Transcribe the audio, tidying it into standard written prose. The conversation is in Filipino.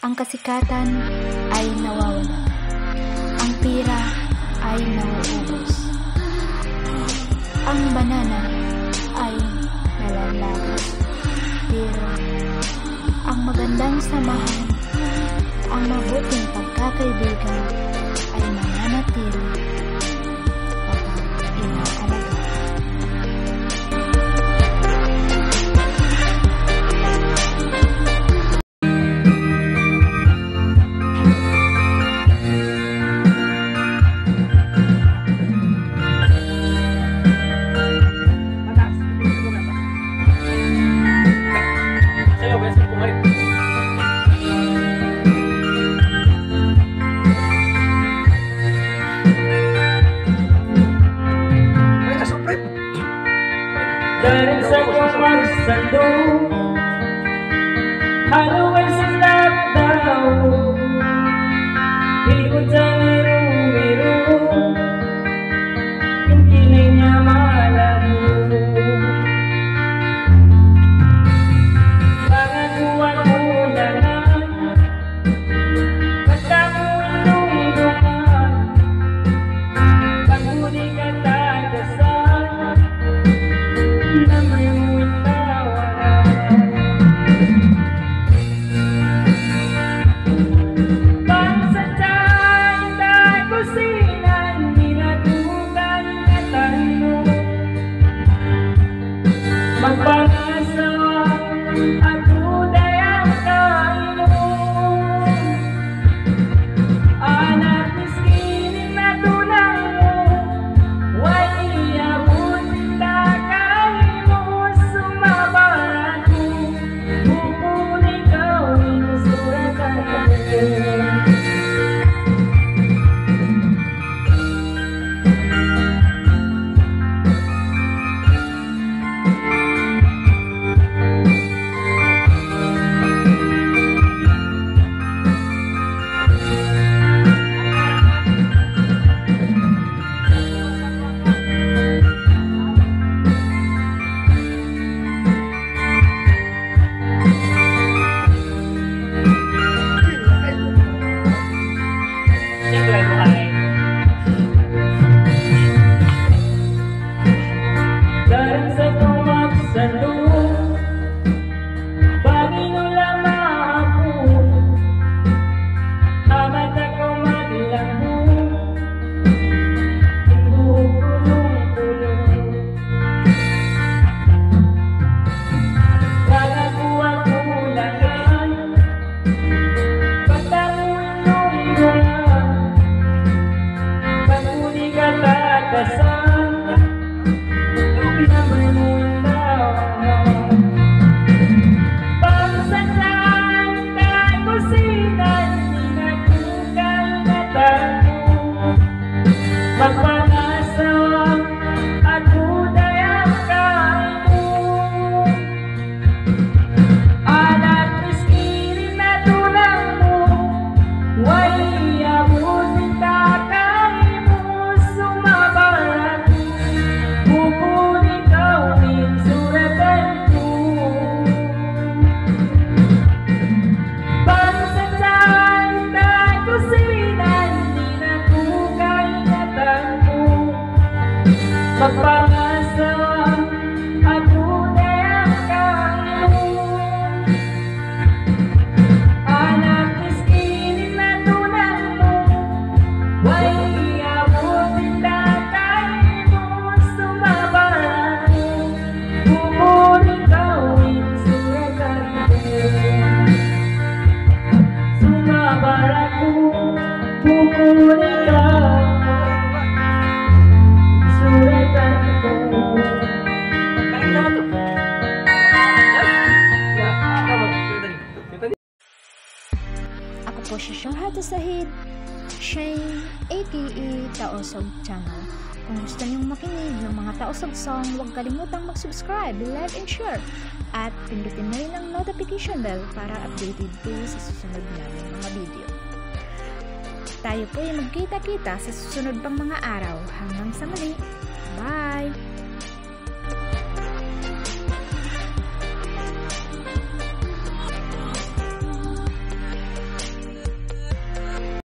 Ang kasikatan ay nawawala. Ang pira ay nauubos. Ang banana ay nalalagos. Pero ang magandang samahan, ang mabuting pagkakaibigan ay mananatili kapag inaalaga. Dahil sa kumagsandong haluan sa lakdaw, ikot sa miru-miru, yung kilay niya malabo. Mga kuwan-ulan na basta mo ilunggungan, pag-uli ka tagasan na may nawala. Pansatan na kusinan, nilatukan na tanong, magpangasa at uday ang kainong. Anak miskinin na tulang mo, way iabot na kalimos sumabarat mo, bukunin gawin suratan mo. Dahil sa kumagsandong, Panginoon lamang ako, amat ako maglambong, kulong-kulong. Kalakuan ulangan, pagtanong-ilunggungan, pag-uli ka tatasan, pinamay mo inawan. Pangsasaan na kusinan, ninatukan na tanong, magpangasa at uday ang kainong. Anak miskinin na tulang mo, way abutin tatay mo, sumabarat mo, bukunin gawin suratan mo. Pansasaan na kusinan, ninatukan na tanong, magpangasa at uday ang kainong. Anak miskinin na tulang mo, way abutin tatay mo, sumabarat mo, bukunin gawin suratan mo. Sumabarat mo, bukunin gawin suratan mo. Ako po si Shahad Sahid, Shane, aka Taosog Channel. Kung gusto niyong makinig ng mga Taosog song, huwag kalimutang mag-subscribe, like, and share. At pindutin na rin ang notification bell para updated kayo sa susunod namin mga video. Tayo po ay magkita-kita sa susunod pang mga araw. Hanggang sa muli. Bye!